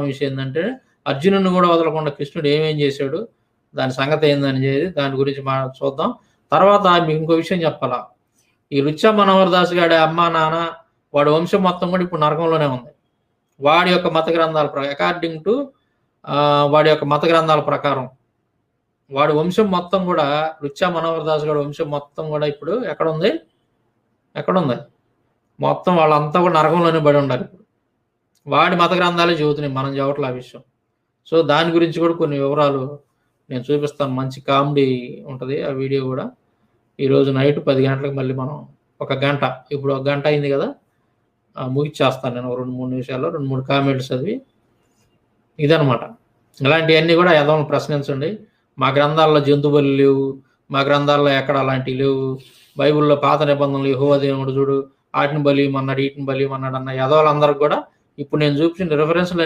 విషయం ఏందంటే, అర్జునుడిని గూడా వదలకుండా కృష్ణుడు ఏమేం చేశాడు, దాని సంగతి ఏందనేది దాని గురించి చూద్దాం. తర్వాత మీకు ఇంకో విషయం చెప్పాలా. ఈ రుచ్చ మనోహర్ దాస్ గాడి అమ్మా, నాన్న వాడి వంశం మొత్తం గూడా ఇప్పుడు నరకంలోనే ఉంది. వాడి యొక్క మత గ్రంథాల అకార్డింగ్ టు వాడి యొక్క మత గ్రంథాల ప్రకారం. వాడి వంశం మొత్తం గూడా రుచ్చ మనోహర్ దాస్ గాడి వంశం మొత్తం గూడా ఇప్పుడు ఎక్కడుంది? మొత్తం వాళ్ళంతా కూడా నరకంలోనే పడి ఉండాలి. వాడి మత గ్రంథాలే చెబుతున్నాయి. మనం చెప్పట్లే ఆ విషయం. సో, దాని గురించి కూడా కొన్ని వివరాలు నేను చూపిస్తాను. మంచి కామెడీ ఉంటది ఆ వీడియో గూడా. ఈరోజు నైట్ 10 గంటలకు మళ్ళీ మనం ఒక గంట ఇప్పుడు ఒక గంట అయింది గదా! ముగిచ్చేస్తాను నేను 2, 3 నిమిషాల్లో 2, 3 కామెంట్స్ చదివి. ఇదనమాట. ఇలాంటియన్నీ గూడా ఎదవలను ప్రశ్నించండి. మా గ్రంథాల్లో జంతు బలులు లేవు. మా గ్రంథాల్లో ఎక్కడ అలాంటివి లేవు. బైబిల్‌లో పాత నిబంధనలు యెహోవా దేవుడు చూడు ఆటిని బలియమన్నాడు, ఈటిని బలియమన్నాడు అన్న ఎదవలందరికి గూడా ఇప్పుడు నేను చూపించిన రిఫరెన్స్‌లన్నీ